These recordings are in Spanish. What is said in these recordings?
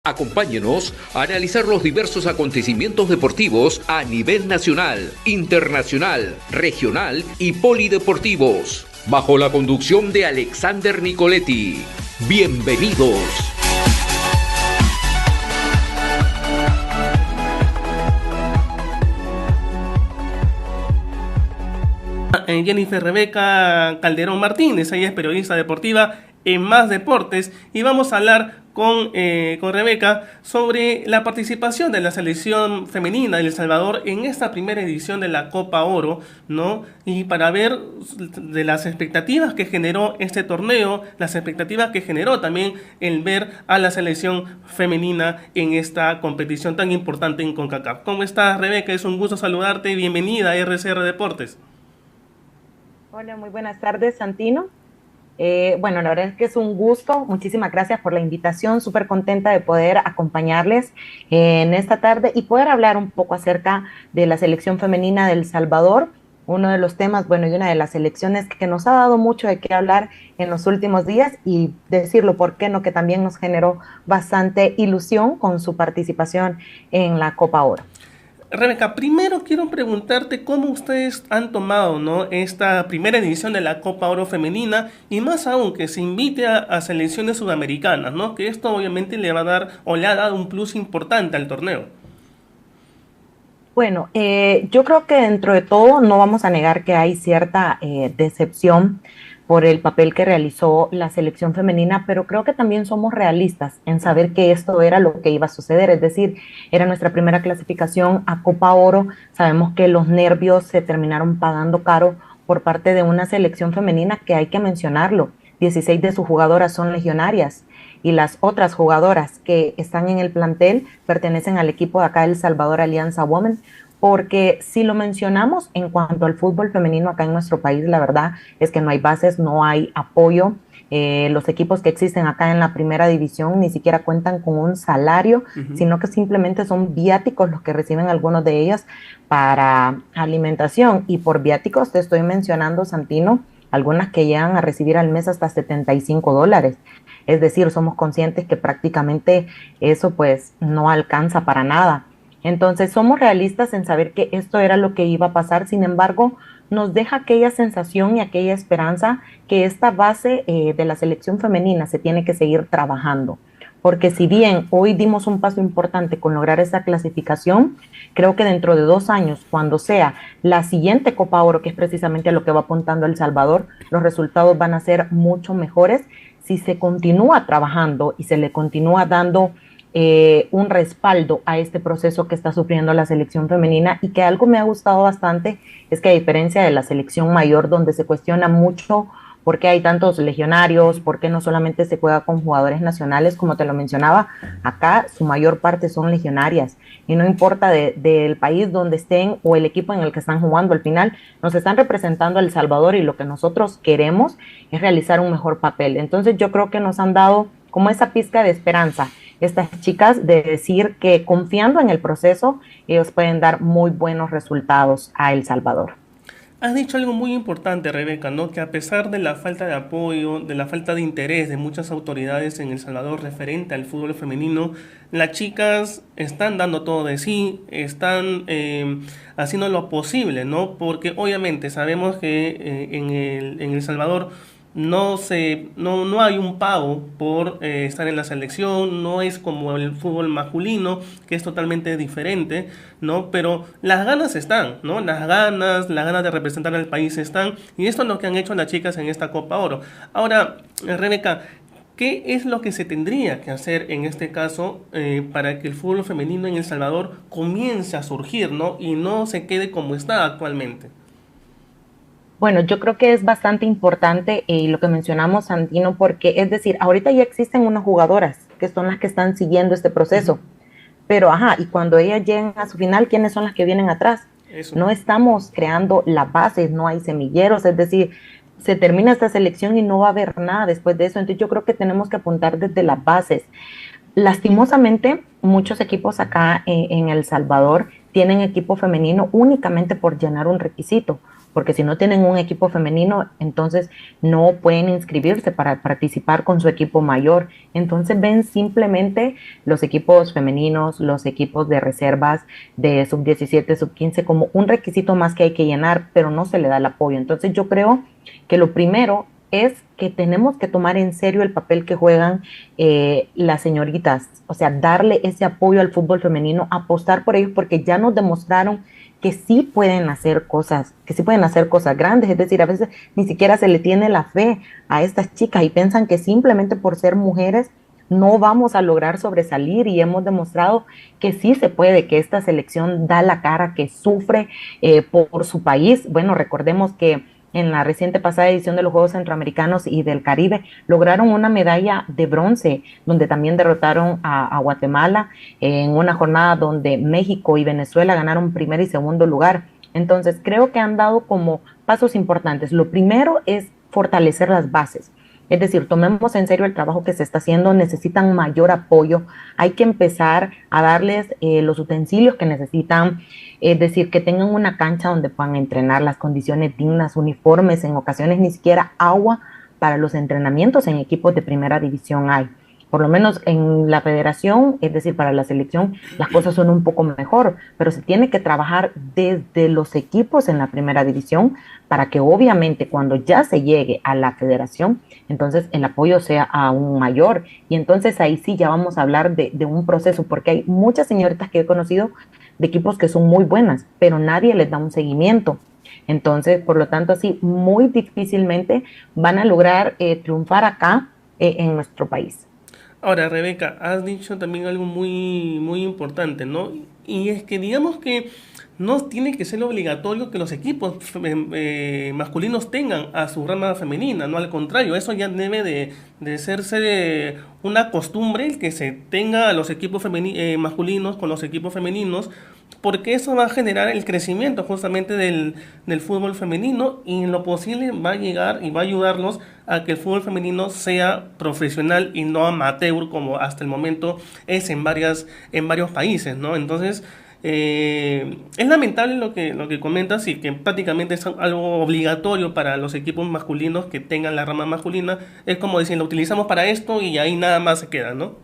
Acompáñenos a analizar los diversos acontecimientos deportivos a nivel nacional, internacional, regional y polideportivos, bajo la conducción de Alexander Nicoletti. Bienvenidos. Jennifer Rebeca Calderón Martínez, ella es periodista deportiva en Más Deportes, y vamos a hablar con Rebeca sobre la participación de la selección femenina de El Salvador en esta primera edición de la Copa Oro, ¿no? Y para ver de las expectativas que generó este torneo, las expectativas que generó también el ver a la selección femenina en esta competición tan importante en CONCACAF. ¿Cómo estás, Rebeca? Es un gusto saludarte. Bienvenida a RCR Deportes. Hola, muy buenas tardes, Santino. Bueno, la verdad es que es un gusto. Muchísimas gracias por la invitación. Súper contenta de poder acompañarles en esta tarde y poder hablar un poco acerca de la selección femenina de El Salvador. Uno de los temas, bueno, y una de las selecciones que nos ha dado mucho de qué hablar en los últimos días, y decirlo, ¿por qué no? Que también nos generó bastante ilusión con su participación en la Copa Oro. Rebeca, primero quiero preguntarte cómo ustedes han tomado, ¿no?, esta primera edición de la Copa Oro Femenina, y más aún que se invite a selecciones sudamericanas, ¿no?, que esto obviamente le va a dar o le ha dado un plus importante al torneo. Bueno, yo creo que dentro de todo no vamos a negar que hay cierta decepción por el papel que realizó la selección femenina, pero creo que también somos realistas en saber que esto era lo que iba a suceder, es decir, era nuestra primera clasificación a Copa Oro. Sabemos que los nervios se terminaron pagando caro por parte de una selección femenina que, hay que mencionarlo, 16 de sus jugadoras son legionarias, y las otras jugadoras que están en el plantel pertenecen al equipo de acá, El Salvador Alianza Women, porque si lo mencionamos en cuanto al fútbol femenino acá en nuestro país, la verdad es que no hay bases, no hay apoyo. Los equipos que existen acá en la primera división ni siquiera cuentan con un salario, sino que simplemente son viáticos los que reciben algunos de ellas para alimentación. Y por viáticos te estoy mencionando, Santino, algunas que llegan a recibir al mes hasta $75. Es decir, somos conscientes que prácticamente eso pues no alcanza para nada. Entonces somos realistas en saber que esto era lo que iba a pasar. Sin embargo, nos deja aquella sensación y aquella esperanza que esta base de la selección femenina se tiene que seguir trabajando. Porque si bien hoy dimos un paso importante con lograr esta clasificación, creo que dentro de 2 años, cuando sea la siguiente Copa Oro, que es precisamente a lo que va apuntando El Salvador, los resultados van a ser mucho mejores si se continúa trabajando y se le continúa dando un respaldo a este proceso que está sufriendo la selección femenina. Y que algo me ha gustado bastante es que, a diferencia de la selección mayor, donde se cuestiona mucho por qué hay tantos legionarios, por qué no solamente se juega con jugadores nacionales, como te lo mencionaba, acá su mayor parte son legionarias, y no importa del país donde estén o el equipo en el que están jugando, al final nos están representando a El Salvador, y lo que nosotros queremos es realizar un mejor papel. Entonces yo creo que nos han dado como esa pizca de esperanza estas chicas, de decir que confiando en el proceso ellos pueden dar muy buenos resultados a El Salvador. Has dicho algo muy importante, Rebeca, ¿no?, que a pesar de la falta de apoyo, de la falta de interés de muchas autoridades en El Salvador referente al fútbol femenino, las chicas están dando todo de sí, están haciendo lo posible, ¿no? Porque obviamente sabemos que en El Salvador no hay un pago por estar en la selección, no es como el fútbol masculino, que es totalmente diferente, ¿no? Pero las ganas están, ¿no? Las ganas de representar al país están, y esto es lo que han hecho las chicas en esta Copa Oro. Ahora, Rebeca, ¿qué es lo que se tendría que hacer en este caso para que el fútbol femenino en El Salvador comience a surgir, ¿no?, y no se quede como está actualmente? Bueno, yo creo que es bastante importante lo que mencionamos, Santino, porque es decir, ahorita ya existen unas jugadoras que son las que están siguiendo este proceso, pero y cuando ellas llegan a su final, ¿quiénes son las que vienen atrás? Eso. No estamos creando las bases, no hay semilleros, es decir, se termina esta selección y no va a haber nada después de eso. Entonces yo creo que tenemos que apuntar desde las bases. Lastimosamente, muchos equipos acá en El Salvador tienen equipo femenino únicamente por llenar un requisito, porque si no tienen un equipo femenino, entonces no pueden inscribirse para participar con su equipo mayor. Entonces ven simplemente los equipos femeninos, los equipos de reservas de sub 17, sub 15 como un requisito más que hay que llenar, pero no se le da el apoyo. Entonces yo creo que lo primero es que tenemos que tomar en serio el papel que juegan las señoritas, o sea, darle ese apoyo al fútbol femenino, apostar por ellos, porque ya nos demostraron que sí pueden hacer cosas, que sí pueden hacer cosas grandes. Es decir, a veces ni siquiera se le tiene la fe a estas chicas y piensan que simplemente por ser mujeres no vamos a lograr sobresalir, y hemos demostrado que sí se puede, que esta selección da la cara, que sufre por su país. Bueno, recordemos que en la reciente pasada edición de los Juegos Centroamericanos y del Caribe lograron una medalla de bronce, donde también derrotaron a Guatemala en una jornada donde México y Venezuela ganaron primer y segundo lugar. Entonces creo que han dado como pasos importantes. Lo primero es fortalecer las bases. Es decir, tomemos en serio el trabajo que se está haciendo, necesitan mayor apoyo, hay que empezar a darles los utensilios que necesitan, es decir, que tengan una cancha donde puedan entrenar, las condiciones dignas, uniformes, en ocasiones ni siquiera agua para los entrenamientos en equipos de primera división hay. Por lo menos en la federación, es decir, para la selección, las cosas son un poco mejor, pero se tiene que trabajar desde los equipos en la primera división para que obviamente cuando ya se llegue a la federación, entonces el apoyo sea aún mayor. Y entonces ahí sí ya vamos a hablar de un proceso, porque hay muchas señoritas que he conocido de equipos que son muy buenas, pero nadie les da un seguimiento. Entonces, por lo tanto, así muy difícilmente van a lograr triunfar acá en nuestro país. Ahora, Rebeca, has dicho también algo muy, muy importante, ¿no? Y es que digamos que no tiene que ser obligatorio que los equipos masculinos tengan a su rama femenina, no, al contrario, eso ya debe de serse una costumbre el que se tenga a los equipos masculinos con los equipos femeninos, porque eso va a generar el crecimiento justamente del fútbol femenino, y en lo posible va a llegar y va a ayudarlos a que el fútbol femenino sea profesional y no amateur como hasta el momento es en varios países, ¿no? Entonces, es lamentable lo que comentas, y que prácticamente es algo obligatorio para los equipos masculinos que tengan la rama masculina. Es como decir, lo utilizamos para esto y ahí nada más se queda, ¿no?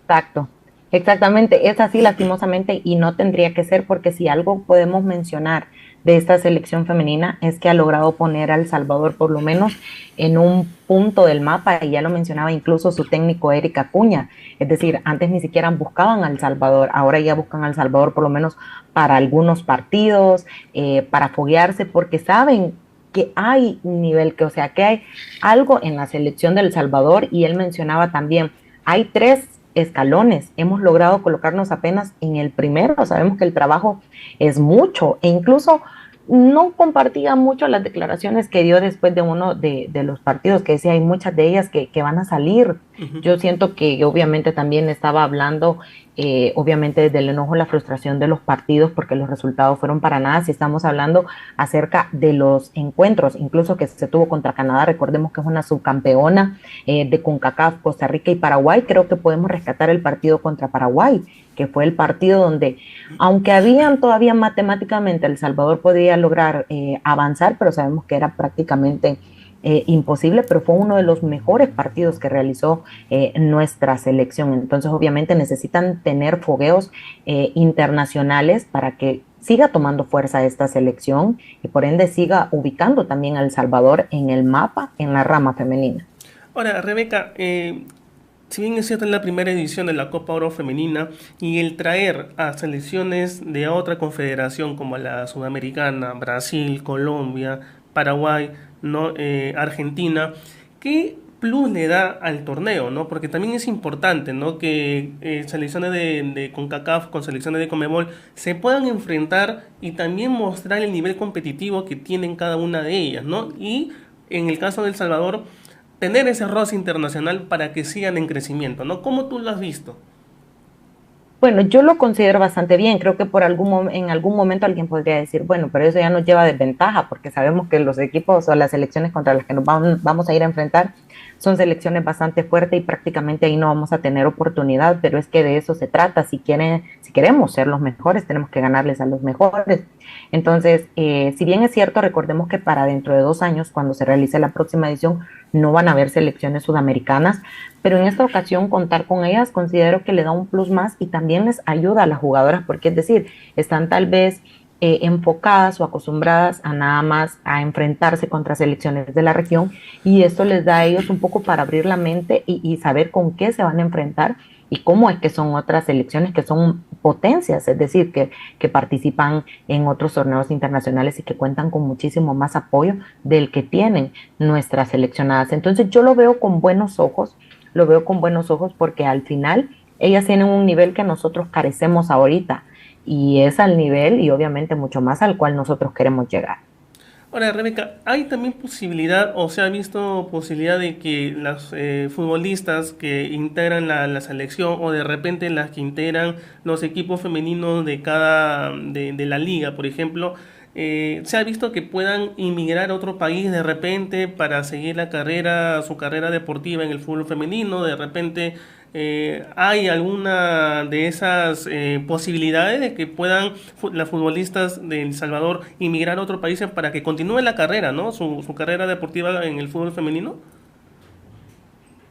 Exacto, exactamente, es así lastimosamente, y no tendría que ser, porque si algo podemos mencionar de esta selección femenina es que ha logrado poner a El Salvador por lo menos en un punto del mapa, y ya lo mencionaba incluso su técnico Eric Acuña. Es decir, antes ni siquiera buscaban a El Salvador, ahora ya buscan a El Salvador por lo menos para algunos partidos, para foguearse, porque saben que hay un nivel, que o sea, que hay algo en la selección de El Salvador. Y él mencionaba también, hay 3 escalones, hemos logrado colocarnos apenas en el primero, sabemos que el trabajo es mucho, e incluso no compartía mucho las declaraciones que dio después de uno de los partidos, que decía, hay muchas de ellas que van a salir. Yo siento que obviamente también estaba hablando, obviamente desde el enojo, la frustración de los partidos, porque los resultados fueron para nada. Si estamos hablando acerca de los encuentros, incluso que se tuvo contra Canadá, recordemos que es una subcampeona de CONCACAF, Costa Rica y Paraguay, creo que podemos rescatar el partido contra Paraguay, que fue el partido donde, aunque habían todavía matemáticamente, El Salvador podría lograr avanzar, pero sabemos que era prácticamente imposible, pero fue uno de los mejores partidos que realizó nuestra selección. Entonces, obviamente necesitan tener fogueos internacionales para que siga tomando fuerza esta selección, y por ende siga ubicando también a El Salvador en el mapa, en la rama femenina. Ahora, Rebeca, si bien es cierto, en la primera edición de la Copa Oro Femenina, y el traer a selecciones de otra confederación como la Sudamericana, Brasil, Colombia, Paraguay, ¿no? Argentina, ¿qué plus le da al torneo, ¿no? Porque también es importante, ¿no?, que selecciones de CONCACAF con selecciones de CONMEBOL se puedan enfrentar y también mostrar el nivel competitivo que tienen cada una de ellas, ¿no? Y en el caso de El Salvador, tener ese roce internacional para que sigan en crecimiento, ¿no? ¿Cómo tú lo has visto? Bueno, yo lo considero bastante bien. Creo que en algún momento alguien podría decir, bueno, pero eso ya nos lleva a desventaja, porque sabemos que los equipos o las selecciones contra las que nos vamos a ir a enfrentar son selecciones bastante fuertes y prácticamente ahí no vamos a tener oportunidad, pero es que de eso se trata. Si queremos ser los mejores, tenemos que ganarles a los mejores. Entonces, si bien es cierto, recordemos que para dentro de 2 años, cuando se realice la próxima edición, no van a haber selecciones sudamericanas, pero en esta ocasión contar con ellas considero que le da un plus más y también les ayuda a las jugadoras, porque es decir, están tal vez enfocadas o acostumbradas a nada más a enfrentarse contra selecciones de la región y esto les da a ellos un poco para abrir la mente y saber con qué se van a enfrentar y cómo es que son otras selecciones que son potencias, es decir, que participan en otros torneos internacionales y que cuentan con muchísimo más apoyo del que tienen nuestras seleccionadas. Entonces yo lo veo con buenos ojos, lo veo con buenos ojos porque al final ellas tienen un nivel que nosotros carecemos ahorita y es al nivel y obviamente mucho más al cual nosotros queremos llegar. Ahora, Rebeca, ¿hay también posibilidad o se ha visto posibilidad de que las futbolistas que integran la selección o de repente las que integran los equipos femeninos de de la liga, por ejemplo, se ha visto que puedan inmigrar a otro país de repente para seguir su carrera deportiva en el fútbol femenino? De repente, ¿hay alguna de esas posibilidades de que puedan las futbolistas de El Salvador inmigrar a otro país para que continúe la carrera, ¿no? Su carrera deportiva en el fútbol femenino.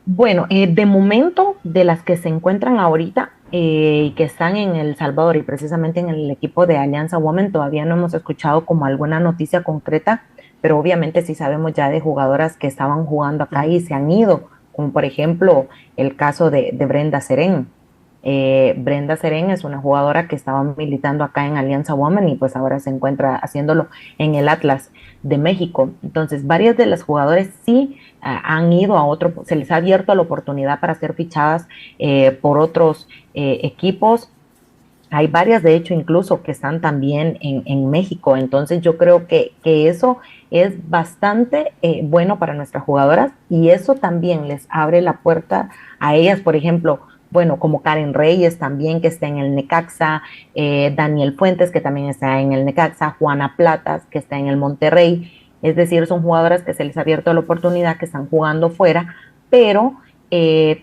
Bueno, de momento, de las que se encuentran ahorita y que están en El Salvador y precisamente en el equipo de Alianza Women, todavía no hemos escuchado como alguna noticia concreta, pero obviamente sí sabemos ya de jugadoras que estaban jugando acá y se han ido, como por ejemplo el caso de Brenda Serén. Brenda Serén es una jugadora que estaba militando acá en Alianza Women y pues ahora se encuentra haciéndolo en el Atlas de México. Entonces, varias de las jugadoras sí han ido a otro, se les ha abierto la oportunidad para ser fichadas por otros equipos. Hay varias, de hecho, incluso que están también en México. Entonces, yo creo que eso es bastante bueno para nuestras jugadoras y eso también les abre la puerta a ellas, por ejemplo, bueno, como Karen Reyes también, que está en el Necaxa, Daniel Fuentes, que también está en el Necaxa, Juana Platas, que está en el Monterrey. Es decir, son jugadoras que se les ha abierto la oportunidad, que están jugando fuera, pero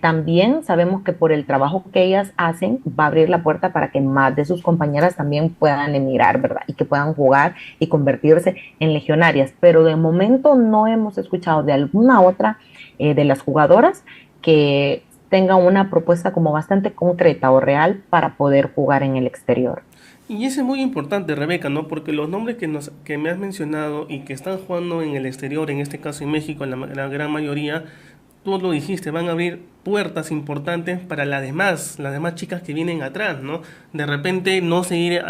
también sabemos que por el trabajo que ellas hacen va a abrir la puerta para que más de sus compañeras también puedan emigrar, ¿verdad? Y que puedan jugar y convertirse en legionarias. Pero de momento no hemos escuchado de alguna otra de las jugadoras que tenga una propuesta como bastante concreta o real para poder jugar en el exterior. Y eso es muy importante, Rebeca, ¿no? Porque los nombres que me has mencionado y que están jugando en el exterior, en este caso en México, la gran mayoría, tú lo dijiste, van a abrir puertas importantes para las demás chicas que vienen atrás, ¿no? De repente no seguir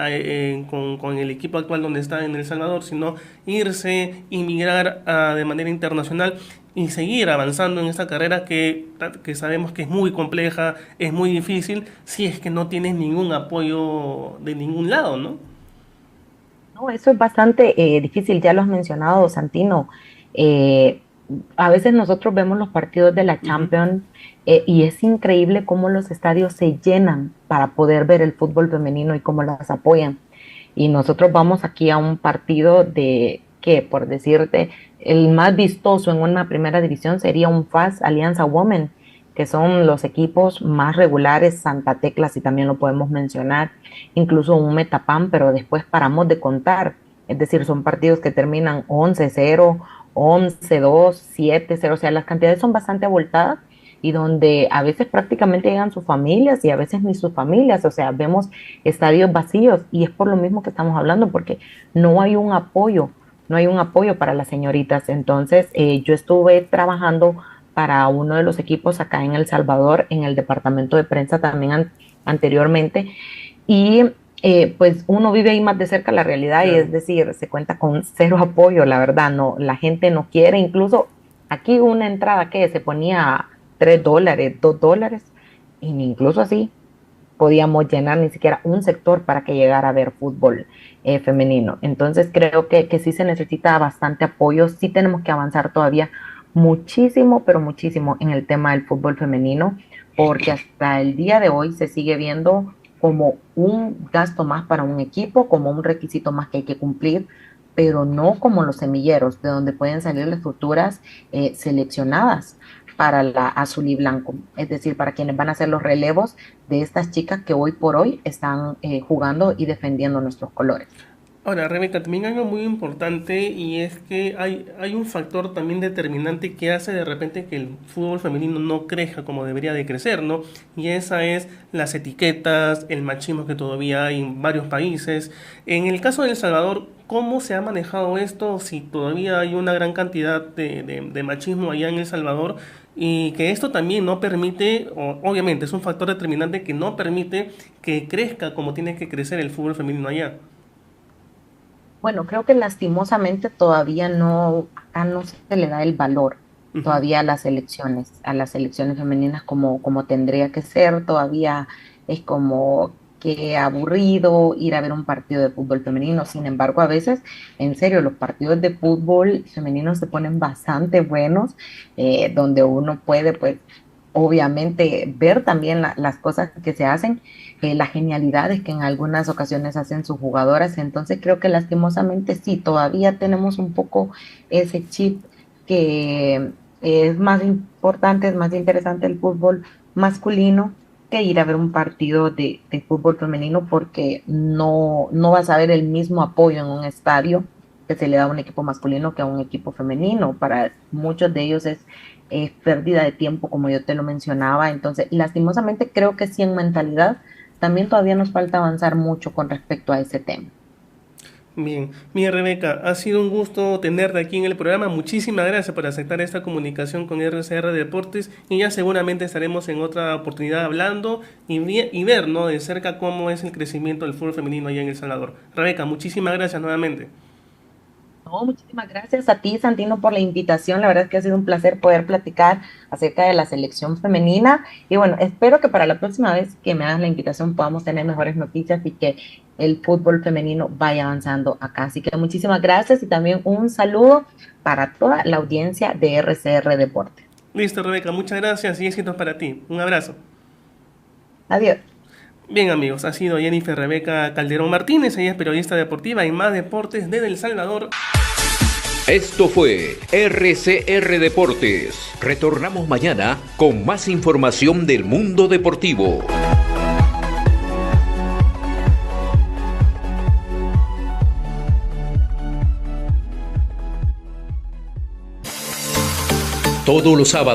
con el equipo actual donde está en El Salvador, sino irse, inmigrar de manera internacional y seguir avanzando en esta carrera que sabemos que es muy compleja, es muy difícil, si es que no tienes ningún apoyo de ningún lado, ¿no? No, eso es bastante difícil, ya lo has mencionado, Santino. Eh, a veces nosotros vemos los partidos de la Ujú. Champions y es increíble cómo los estadios se llenan para poder ver el fútbol femenino y cómo las apoyan. Y nosotros vamos aquí a un partido de que, por decirte, el más vistoso en una primera división sería un FAS Alianza Women, que son los equipos más regulares, Santa Tecla, si también lo podemos mencionar, incluso un Metapan, pero después paramos de contar. Es decir, son partidos que terminan 11-0, 11-2, 7-0, o sea, las cantidades son bastante abultadas y donde a veces prácticamente llegan sus familias y a veces ni sus familias, o sea, vemos estadios vacíos y es por lo mismo que estamos hablando, porque no hay un apoyo, no hay un apoyo para las señoritas. Entonces, yo estuve trabajando para uno de los equipos acá en El Salvador, en el departamento de prensa también anteriormente, y pues uno vive ahí más de cerca la realidad y es Claro. decir, se cuenta con cero apoyo, la verdad, no, la gente no quiere, incluso aquí una entrada que se ponía $3, $2, y ni incluso así podíamos llenar ni siquiera un sector para que llegara a ver fútbol femenino. Entonces creo que sí se necesita bastante apoyo, sí tenemos que avanzar todavía muchísimo, pero muchísimo en el tema del fútbol femenino, porque hasta el día de hoy se sigue viendo como un gasto más para un equipo, como un requisito más que hay que cumplir, pero no como los semilleros, de donde pueden salir las futuras seleccionadas para la azul y blanco, es decir, para quienes van a hacer los relevos de estas chicas que hoy por hoy están jugando y defendiendo nuestros colores. Ahora, Rebeca, también hay algo muy importante y es que hay un factor también determinante que hace de repente que el fútbol femenino no crezca como debería de crecer, ¿no? Y esa es las etiquetas, el machismo que todavía hay en varios países. En el caso de El Salvador, ¿cómo se ha manejado esto? Si todavía hay una gran cantidad de machismo allá en El Salvador y que esto también no permite, obviamente es un factor determinante que no permite que crezca como tiene que crecer el fútbol femenino allá. Bueno, creo que lastimosamente todavía no, acá no se le da el valor Ujú. todavía a las selecciones femeninas como tendría que ser, todavía es como que aburrido ir a ver un partido de fútbol femenino. Sin embargo, a veces, en serio, los partidos de fútbol femenino se ponen bastante buenos, donde uno puede, pues, obviamente ver también las cosas que se hacen, las genialidades que en algunas ocasiones hacen sus jugadoras. Entonces creo que lastimosamente sí, todavía tenemos un poco ese chip que es más importante, es más interesante el fútbol masculino que ir a ver un partido de fútbol femenino porque no vas a ver el mismo apoyo en un estadio que se le da a un equipo masculino que a un equipo femenino. Para muchos de ellos es pérdida de tiempo, como yo te lo mencionaba. Entonces, lastimosamente creo que sí en mentalidad también todavía nos falta avanzar mucho con respecto a ese tema. Bien, mira Rebeca, ha sido un gusto tenerte aquí en el programa. Muchísimas gracias por aceptar esta comunicación con RCR Deportes y ya seguramente estaremos en otra oportunidad hablando y ver, ¿no?, de cerca cómo es el crecimiento del fútbol femenino allá en El Salvador. Rebeca, muchísimas gracias nuevamente. No, muchísimas gracias a ti, Santino, por la invitación. La verdad es que ha sido un placer poder platicar acerca de la selección femenina. Y bueno, espero que para la próxima vez que me hagas la invitación podamos tener mejores noticias y que el fútbol femenino vaya avanzando acá. Así que muchísimas gracias y también un saludo para toda la audiencia de RCR Deporte. Listo, Rebeca, muchas gracias y éxitos para ti. Un abrazo. Adiós. Bien amigos, ha sido Jennifer Rebeca Calderón Martínez, ella es periodista deportiva en Más Deportes desde El Salvador. Esto fue RCR Deportes. Retornamos mañana con más información del mundo deportivo. Todos los sábados.